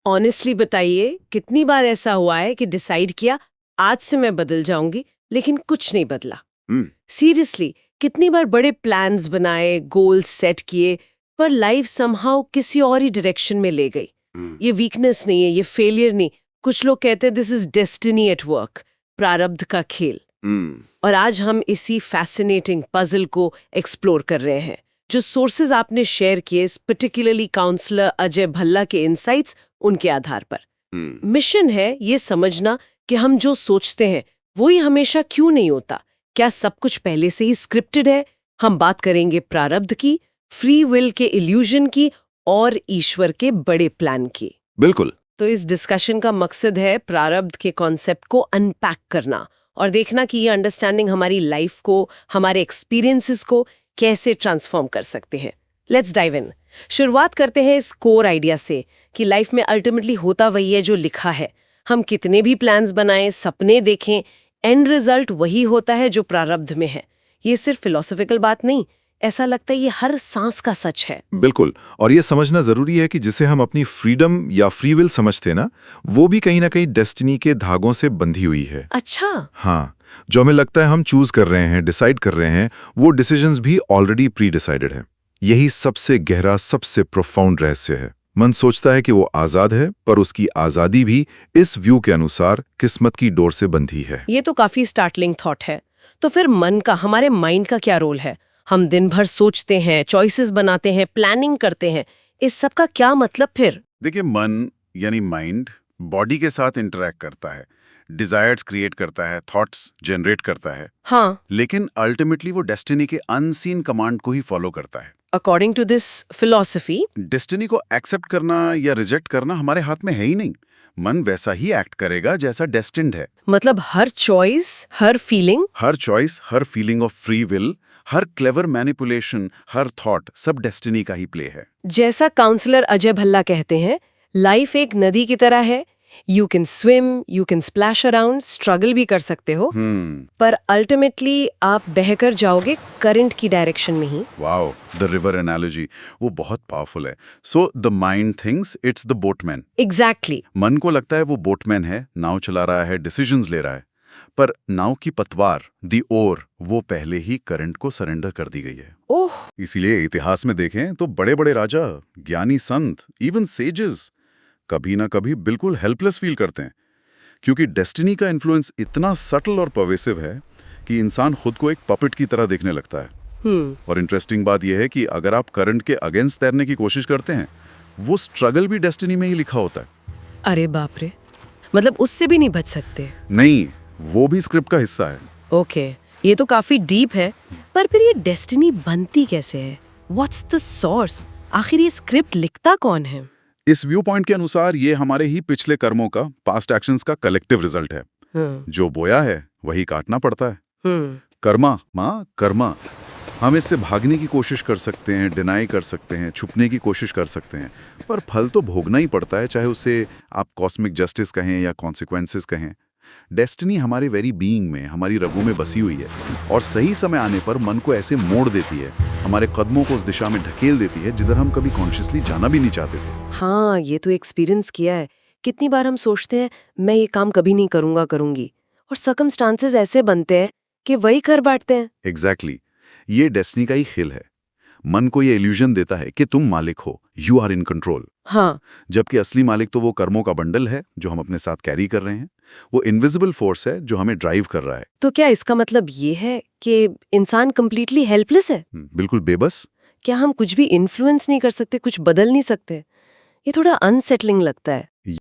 Honestly बताइए, कितनी बार ऐसा हुआ है कि डिसाइड किया आज से मैं बदल जाऊंगी, लेकिन कुछ नहीं बदला। सीरियसली, कितनी बार बड़े प्लान्स बनाए, गोल्स सेट किए, पर लाइफ समहाउ किसी और ही डायरेक्शन में ले गई। ये वीकनेस नहीं है, ये फेलियर नहीं। कुछ लोग कहते हैं this is destiny at work, प्रारब्ध का खेल। और आज हम इसी फैसिनेटिंग पजल को एक्सप्लोर कर रहे हैं। जो सोर्सेज आपने शेयर किए, पर्टिकुलरली काउंसलर अजय भल्ला के इनसाइट्स, उनके आधार पर मिशन है ये समझना कि हम जो सोचते हैं वो ही हमेशा क्यों नहीं होता। क्या सब कुछ पहले से ही स्क्रिप्टेड है? हम बात करेंगे प्रारब्ध की, फ्री विल के इल्यूजन की और ईश्वर के बड़े प्लान की। बिल्कुल। तो इस डिस्कशन का मकसद है प्रारब्ध के कॉन्सेप्ट को अनपैक करना और देखना कि ये अंडरस्टैंडिंग हमारी लाइफ को, हमारे एक्सपीरियंसेस को कैसे ट्रांसफॉर्म कर सकते हैं। Let's dive in. शुरुआत करते हैं इस कोर आइडिया से कि लाइफ में अल्टीमेटली होता वही है जो लिखा है। हम कितने भी प्लान्स बनाएं, सपने देखें, एंड रिजल्ट वही होता है जो प्रारब्ध में है। ये सिर्फ फिलोसॉफिकल बात नहीं, ऐसा लगता है ये हर सांस का सच है। बिल्कुल। और ये समझना जरूरी है कि जिसे हम अपनी फ्रीडम या फ्री विल समझते ना, वो भी कहीं ना कहीं डेस्टिनी के धागों से बंधी हुई है। अच्छा। हाँ, जो हमें लगता है हम चूज कर रहे हैं, डिसाइड कर रहे हैं, वो डिसीजंस भी ऑलरेडी प्री डिसाइडेड है। यही सबसे गहरा, सबसे प्रोफाउंड रहस्य है। मन सोचता है कि वो आजाद है, पर उसकी आजादी भी इस व्यू के अनुसार किस्मत की डोर से बंधी है। ये तो काफी स्टार्टलिंग थॉट है। तो फिर मन का, हमारे माइंड का क्या रोल है? हम दिन भर सोचते हैं, चॉइसेस बनाते हैं, प्लानिंग करते हैं। इस सब का क्या मतलब फिर? देखिए, मन यानी माइंड बॉडी के साथ इंटरैक्ट करता है, डिजायर्स क्रिएट करता है, थॉट्स जनरेट करता है। हाँ। लेकिन अल्टीमेटली वो डेस्टिनी के अनसीन कमांड को ही फॉलो करता है। According to this philosophy, destiny को एक्सेप्ट करना या रिजेक्ट करना हमारे हाथ में है ही नहीं। मन वैसा ही एक्ट करेगा जैसा डेस्टिन्ड है। मतलब her choice, her feeling, her choice, her feeling of free will, her clever manipulation, her thought, सब डेस्टिनी का ही प्ले है। जैसा काउंसलर अजय भल्ला कहते हैं, लाइफ एक नदी की तरह है। You can swim, you can splash around, struggle भी कर सकते हो, पर अल्टीमेटली आप बहकर जाओगे करंट की डायरेक्शन में ही। वाओ, द रिवर एनालॉजी वो बहुत पावरफुल है। So the mind thinks it's the boatman. Exactly. मन को लगता है वो बोटमैन है, नाव चला रहा है, डिसीजंस ले रहा है, पर नाव की पतवार, दी ओर, वो पहले ही करंट को सरेंडर कर दी गई है। ओह। इसीलिए इतिहास में देखें तो बड़े बड़े राजा, ज्ञानी संत, इवन सेजेस कभी ना कभी बिल्कुल हेल्पलेस फील करते हैं, क्योंकि डेस्टिनी का इन्फ्लुएंस इतना सटल और परवेसिव है कि इंसान खुद को एक पपेट की तरह देखने लगता है। और इंटरेस्टिंग बात यह है कि अगर आप करंट के अगेंस्ट तैरने की कोशिश करते हैं, वो स्ट्रगल भी डेस्टिनी में ही लिखा होता है। अरे बाप रे, मतलब उससे भी नहीं बच सकते? नहीं, वो भी स्क्रिप्ट का हिस्सा है। ओके, ये तो काफी डीप है। पर फिर ये डेस्टिनी बनती कैसे है? What's the source? आखिर ये स्क्रिप्ट लिखता कौन है? इस व्यू पॉइंट के अनुसार ये हमारे ही पिछले कर्मों का, पास्ट एक्शंस का कलेक्टिव रिजल्ट है। जो बोया है वही काटना पड़ता है। कर्मा माँ कर्मा। हम इससे भागने की कोशिश कर सकते हैं, डिनाई कर सकते हैं, छुपने की कोशिश कर सकते हैं, पर फल तो भोगना ही पड़ता है, चाहे उसे आप कॉस्मिक जस्टिस कहें या कॉन्सिक्वेंसेस कहें। डेस्टिनी हमारे वेरी बीइंग में, हमारी रगों में बसी हुई है, और सही समय आने पर मन को ऐसे मोड़ देती है, हमारे कदमों को उस दिशा में ढकेल देती है जिधर हम कभी कॉन्शियसली जाना भी नहीं चाहते थे। हाँ, ये तो एक्सपीरियंस किया है। कितनी बार हम सोचते हैं मैं ये काम कभी नहीं करूंगा, करूंगी, और सर्कमस्टांसेस ऐसे बनते हैं कि वही कर बैठते हैं। एग्जैक्टली। ये डेस्टिनी का ही खेल है। मन को ये इल्यूजन देता है कि तुम मालिक हो, यू आर इन कंट्रोल। हाँ। जबकि असली मालिक तो वो कर्मों का बंडल है जो हम अपने साथ कैरी कर रहे हैं। वो इनविजिबल फोर्स है जो हमें ड्राइव कर रहा है। तो क्या इसका मतलब ये है कि इंसान कंप्लीटली हेल्पलेस है? बिल्कुल बेबस। क्या हम कुछ भी इन्फ्लुएंस नहीं कर सकते, कुछ बदल नहीं सकते? ये थोड़ा अनसेटलिंग लगता है।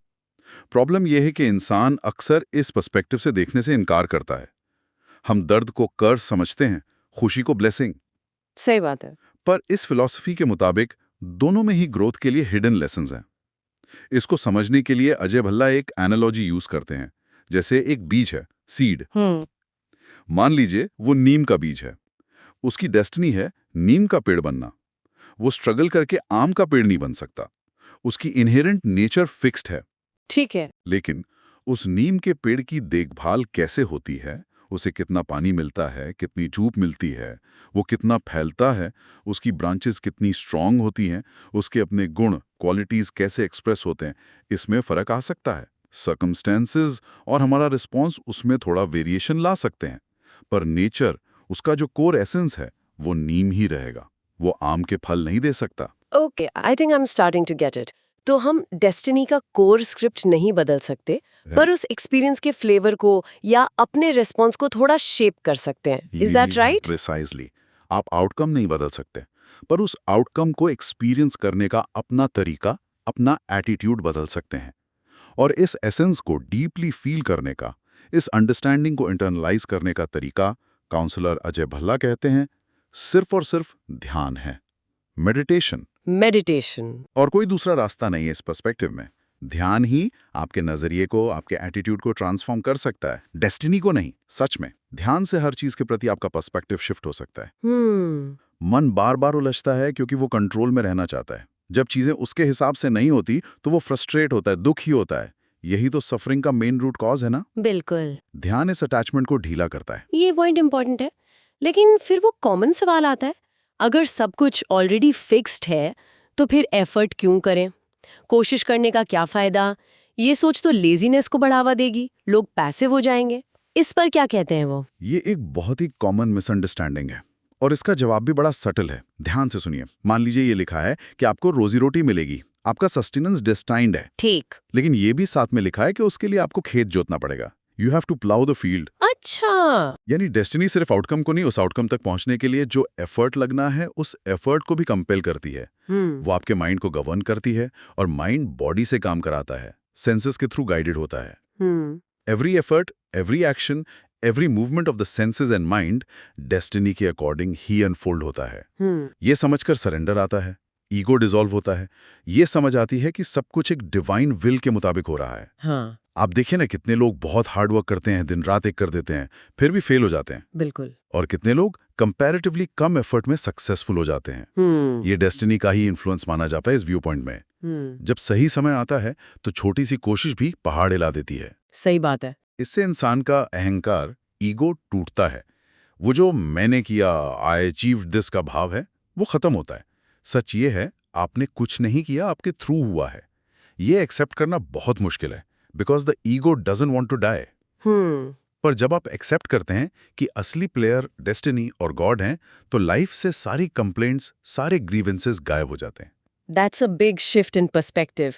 प्रॉब्लम यह है कि इंसान अक्सर इस पर्सपेक्टिव से देखने से इनकार करता है। हम दर्द को कर्ज समझते हैं, खुशी को ब्लेसिंग। सही बात है। पर इस फिलॉसफी के मुताबिक दोनों में ही ग्रोथ के लिए हिडन लेसन्स हैं। इसको समझने के लिए अजय भल्ला एक एनालॉजी यूज करते हैं। जैसे एक बीज है, सीड। मान लीजिए वो नीम का बीज है। उसकी डेस्टिनी है नीम का पेड़ बनना। वो स्ट्रगल करके आम का पेड़ नहीं बन सकता। उसकी इनहेरेंट नेचर फिक्स्ड है। ठीक है। लेकिन उस नीम के पेड़ की देखभाल कैसे होती है, उसे कितना पानी मिलता है, कितनी धूप मिलती है, वो कितना फैलता है, उसकी ब्रांचेस कितनी स्ट्रांग होती हैं, उसके अपने गुण, क्वालिटीज कैसे एक्सप्रेस होते हैं, इसमें फ़र्क आ सकता है। सर्कमस्टेंसेस और हमारा रिस्पॉन्स उसमें थोड़ा वेरिएशन ला सकते हैं, पर नेचर, उसका जो कोर एसेंस है, वो नीम ही रहेगा। वो आम के फल नहीं दे सकता। Okay, I think I am starting to get it. तो हम डेस्टिनी का कोर स्क्रिप्ट नहीं बदल सकते, पर उस एक्सपीरियंस के फ्लेवर को या अपने रिस्पॉन्स को थोड़ा शेप कर सकते हैं। Is that right? प्रिसाइजली। आप आउटकम नहीं बदल सकते, पर उस आउटकम को एक्सपीरियंस करने का अपना तरीका, अपना एटीट्यूड बदल सकते हैं। और इस एसेंस को डीपली फील करने का, इस अंडरस्टैंडिंग को इंटरनलाइज करने का तरीका काउंसलर अजय भल्ला कहते हैं, सिर्फ और सिर्फ ध्यान है, मेडिटेशन। मेडिटेशन। और कोई दूसरा रास्ता नहीं है इस पर्सपेक्टिव में। ध्यान ही आपके नजरिए को, आपके एटीट्यूड को ट्रांसफॉर्म कर सकता है, डेस्टिनी को नहीं। सच में ध्यान से हर चीज के प्रति आपका पर्सपेक्टिव शिफ्ट हो सकता है। मन बार बार उलझता है क्योंकि वो कंट्रोल में रहना चाहता है। जब चीजें उसके हिसाब से नहीं होती तो वो फ्रस्ट्रेट होता है, दुखी होता है। यही तो सफरिंग का मेन रूट कॉज है ना। बिल्कुल। ध्यान इस अटैचमेंट को ढीला करता है। ये पॉइंट इंपॉर्टेंट है, लेकिन फिर वो कॉमन सवाल आता है, अगर सब कुछ ऑलरेडी फिक्स्ड है तो फिर एफर्ट क्यों करें? कोशिश करने का क्या फायदा? ये सोच तो लेजीनेस को बढ़ावा देगी, लोग पैसिव हो जाएंगे। इस पर क्या कहते हैं वो? ये एक बहुत ही कॉमन मिसअंडरस्टैंडिंग है और इसका जवाब भी बड़ा सटल है। ध्यान से सुनिए। मान लीजिए ये लिखा है कि आपको रोजी रोटी मिलेगी, आपका सस्टेनेंस डेस्टाइन्ड है। ठीक। लेकिन ये भी साथ में लिखा है कि उसके लिए आपको खेत जोतना पड़ेगा। You have to plough the field. अच्छा। यानी डेस्टिनी सिर्फ आउटकम को नहीं, उस आउटकम तक पहुंचने के लिए जो एफर्ट लगना है, उस एफर्ट को भी कंपेल करती है। वो आपके माइंड को गवर्न करती है और माइंड बॉडी से काम कराता है, सेंसेस के थ्रू गाइडेड होता है। Every effort, every action, every movement of the senses and mind destiny के अकॉर्डिंग ही अनफोल्ड होता है। ये समझकर सरेंडर आता है, ईगो डिसॉल्व होता है। ये समझ आती है कि सब कुछ एक डिवाइन विल के मुताबिक हो रहा है। हाँ। आप देखिए ना, कितने लोग बहुत हार्ड वर्क करते हैं, दिन रात एक कर देते हैं, फिर भी फेल हो जाते हैं। बिल्कुल। और कितने लोग कंपैरेटिवली कम एफर्ट में सक्सेसफुल हो जाते हैं। ये डेस्टिनी का ही इन्फ्लुएंस माना जाता है इस व्यू पॉइंट में। जब सही समय आता है तो छोटी सी कोशिश भी पहाड़ हिला देती है। सही बात है। इससे इंसान का अहंकार, ईगो टूटता है। वो जो मैंने किया, आई अचीव्ड दिस का भाव है, वो खत्म होता है। सच ये है, आपने कुछ नहीं किया, आपके थ्रू हुआ है। ये एक्सेप्ट करना बहुत मुश्किल है, because the ego doesn't want to die. पर जब आप एक्सेप्ट करते हैं कि असली प्लेयर डेस्टिनी और गॉड हैं, तो लाइफ से सारी कंप्लेंट्स, सारे ग्रीवेंसेस गायब हो जाते हैं। That's a big shift in perspective.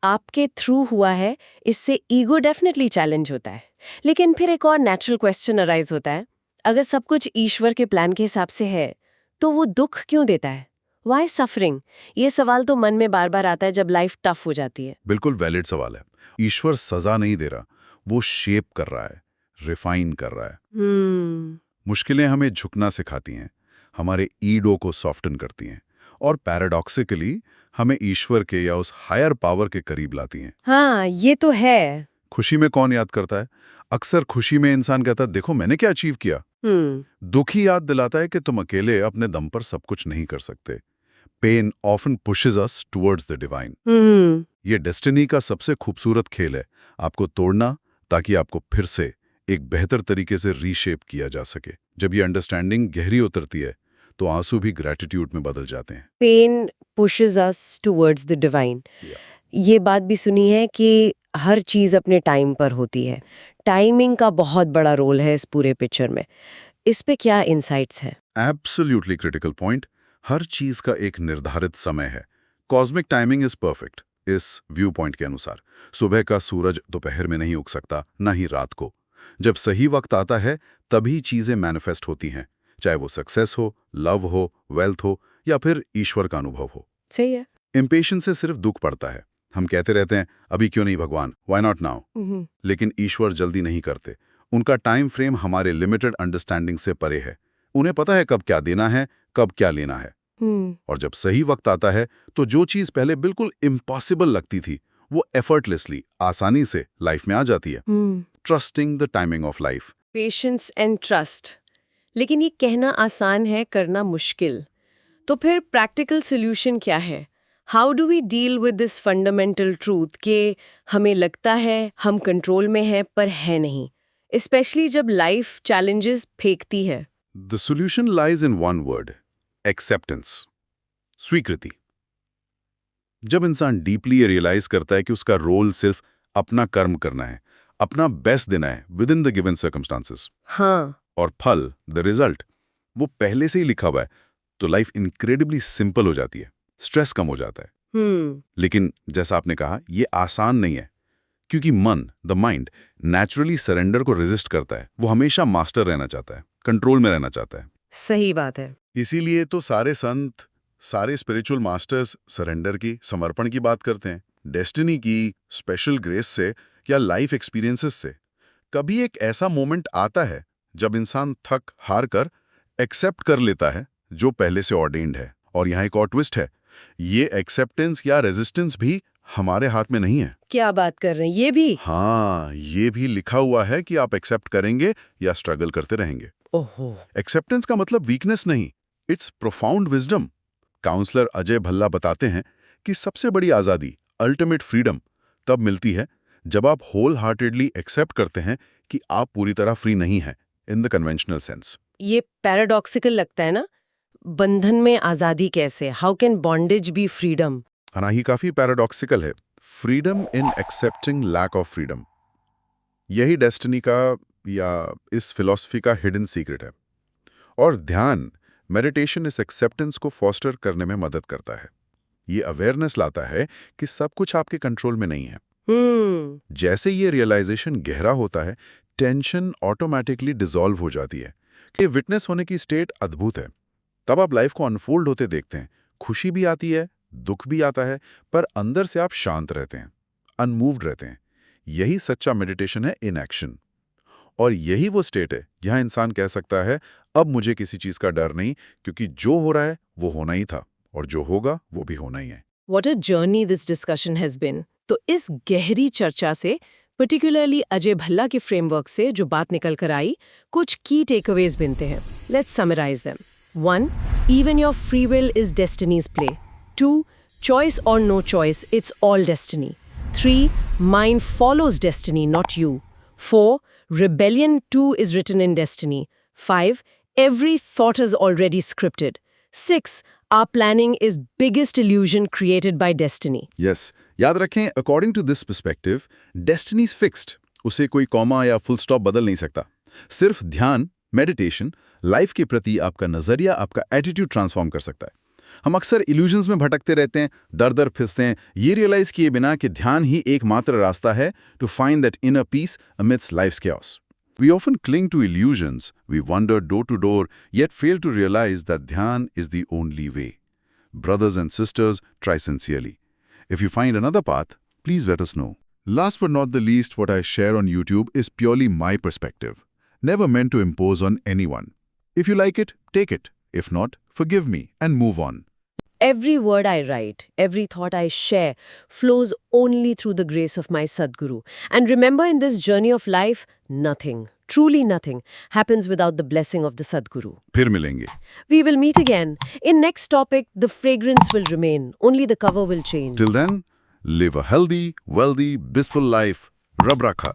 आपके थ्रू हुआ है, इससे ईगो डेफिनेटली चैलेंज होता है। लेकिन फिर एक और नेचुरल क्वेश्चन अराइज होता है, अगर सब कुछ ईश्वर के प्लान के हिसाब से है, तो वो दुख क्यों देता है? Why suffering? ये सवाल तो मन में बार बार आता है जब लाइफ टफ हो जाती है। बिल्कुल वैलिड सवाल है। ईश्वर सजा नहीं दे रहा, वो शेप कर रहा है, रिफाइन कर रहा है। मुश्किलें हमें झुकना सिखाती हैं, हमारे ईडो को सॉफ्टन करती हैं और पैराडॉक्सिकली हमें ईश्वर के या उस हायर पावर के करीब लाती हैं। हाँ, ये तो है। खुशी में कौन याद करता है? अक्सर खुशी में इंसान कहता है, देखो मैंने क्या अचीव किया। दुखी याद दिलाता है कि तुम अकेले अपने दम पर सब कुछ नहीं कर सकते। Pain often pushes us towards the divine. ये डेस्टिनी का सबसे खूबसूरत खेल है, आपको तोड़ना ताकि आपको फिर से एक बेहतर तरीके से रीशेप किया जा सके। जब ये अंडरस्टैंडिंग गहरी उतरती है तो आंसू भी ग्रैटिट्यूड में बदल जाते हैं। Pain pushes us towards the divine. ये बात भी सुनी है कि हर चीज अपने टाइम पर होती है। टाइमिंग का बहुत बड़ा रोल है इस पूरे पिक्चर में। इस पे क्या इनसाइट्स हैं? Absolutely critical point. हर चीज का एक निर्धारित समय है। Cosmic timing is perfect. इस व्यू पॉइंट के अनुसार सुबह का सूरज दोपहर में नहीं उग सकता, ना ही रात को। जब सही वक्त आता है तभी चीजें मैनिफेस्ट होती हैं, चाहे वो सक्सेस हो, लव हो, वेल्थ हो या फिर ईश्वर का अनुभव हो। सही है। इम्पेशेंस से सिर्फ दुख पड़ता है। हम कहते रहते हैं, अभी क्यों नहीं भगवान, व्हाई नॉट नाउ। लेकिन ईश्वर जल्दी नहीं करते। उनका टाइम फ्रेम हमारे लिमिटेड अंडरस्टैंडिंग से परे है। उन्हें पता है कब क्या देना है, कब क्या लेना है। और जब सही वक्त आता है तो जो चीज पहले बिल्कुल इम्पॉसिबल लगती थी, वो एफर्टलेसली, आसानी से लाइफ में आ जाती है। Trusting the timing of life. Patience and trust. लेकिन ये कहना आसान है, करना मुश्किल। तो फिर प्रैक्टिकल सोल्यूशन क्या है? How do we deal with this fundamental truth कि हमें लगता है हम कंट्रोल में हैं पर है नहीं? स्पेशली जब लाइफ चैलेंजेस फेंकती है। The solution lies in one word: acceptance. स्वीकृति। जब इंसान डीपली ये रियलाइज करता है कि उसका रोल सिर्फ अपना कर्म करना है, अपना बेस्ट देना है with in the given circumstances, हाँ, और फल, द रिजल्ट, वो पहले से ही लिखा हुआ है, तो लाइफ इनक्रेडिबली सिंपल हो जाती है, स्ट्रेस कम हो जाता है। लेकिन जैसा आपने कहा, ये आसान नहीं है, क्योंकि मन, द माइंड, नेचुरली सरेंडर को रेजिस्ट करता है। वो हमेशा मास्टर रहना चाहता है, कंट्रोल में रहना चाहता है। सही बात है। इसीलिए तो सारे संत, सारे स्पिरिचुअल मास्टर्स सरेंडर की, समर्पण की बात करते हैं। डेस्टिनी की, स्पेशल ग्रेस से या लाइफ एक्सपीरियंसेस से। कभी एक ऐसा मोमेंट आता है जब इंसान थक हार कर एक्सेप्ट कर लेता है जो पहले से ऑर्डेन्ड है। और यहाँ एक और ट्विस्ट है, ये एक्सेप्टेंस या रेजिस्टेंस भी हमारे हाथ में नहीं है। क्या बात कर रहे हैं, ये भी? हाँ, ये भी लिखा हुआ है कि आप एक्सेप्ट करेंगे या स्ट्रगल करते रहेंगे। ओहो। एक्सेप्टेंस का मतलब वीकनेस नहीं, it's profound wisdom. Counsellor Ajay Bhalla बताते हैं कि सबसे बड़ी आज़ादी, अल्टीमेट फ्रीडम, तब मिलती है जब आप होल हार्टेडली एक्सेप्ट करते हैं कि आप पूरी तरह फ्री नहीं हैं इन द कन्वेंशनल सेंस। ये पैराडॉक्सिकल लगता है ना, बंधन में आजादी कैसे? How can bondage be freedom? हाँ, ही काफी पैराडॉक्सिकल है। Freedom in accepting lack of freedom, यही डेस्टिनी का या इस फिलॉसफी का हिडन सीक्रेट है। और ध्यान, मेडिटेशन इस एक्सेप्टेंस को फॉस्टर करने में मदद करता है। ये अवेयरनेस लाता है कि सब कुछ आपके कंट्रोल में नहीं है। जैसे ये रियलाइजेशन गहरा होता है, टेंशन ऑटोमेटिकली डिसॉल्व हो जाती है। कि विटनेस होने की स्टेट अद्भुत है। तब आप लाइफ को अनफोल्ड होते देखते हैं, खुशी भी आती है, दुख भी आता है, पर अंदर से आप शांत रहते हैं, अनमूव्ड रहते हैं। यही सच्चा मेडिटेशन है इन एक्शन। और यही वो स्टेट है जहां इंसान कह सकता है, अब मुझे किसी चीज का डर नहीं, क्योंकि जो हो रहा है वो होना ही था, और जो होगा वो भी होना ही है। What a journey this discussion has been. तो इस गहरी चर्चा से, पर्टिकुलरली अजय भल्ला के फ्रेमवर्क से जो बात निकल कर आई, कुछ की टेकअवेज बनते हैं। Let's summarize them. 1. Even your free will is destiny's play. 2. Choice or no choice, it's all destiny. 3. Mind follows destiny, not you. 4. Rebellion too is written in destiny. 5. Every thought is already scripted. 6. Our planning is biggest illusion created by destiny. Yes, याद रखें, according to this perspective, destiny is fixed. उसे कोई comma या full stop बदल नहीं सकता। सिर्फ ध्यान, मेडिटेशन, लाइफ के प्रति आपका नजरिया, आपका एटीट्यूड ट्रांसफॉर्म कर सकता है। हम अक्सर इल्यूजन्स में भटकते रहते हैं, दर दर फिरते हैं, ये रियलाइज किए बिना कि ध्यान ही एकमात्र रास्ता है to find that inner peace amidst life's chaos. We often cling to illusions, we wander door to door, yet fail to realize that dhyan is the only way. Brothers and sisters, try sincerely. If you find another path, please let us know. Last but not the least, what I share on YouTube is purely my perspective, never meant to impose on anyone. If you like it, take it. If not, forgive me and move on. Every word I write, every thought I share, flows only through the grace of my Sadguru. And remember, in this journey of life, nothing, truly nothing, happens without the blessing of the Sadguru. फिर मिलेंगे. We will meet again. In next topic, the fragrance will remain, only the cover will change. Till then, live a healthy, wealthy, blissful life. Rab rakha.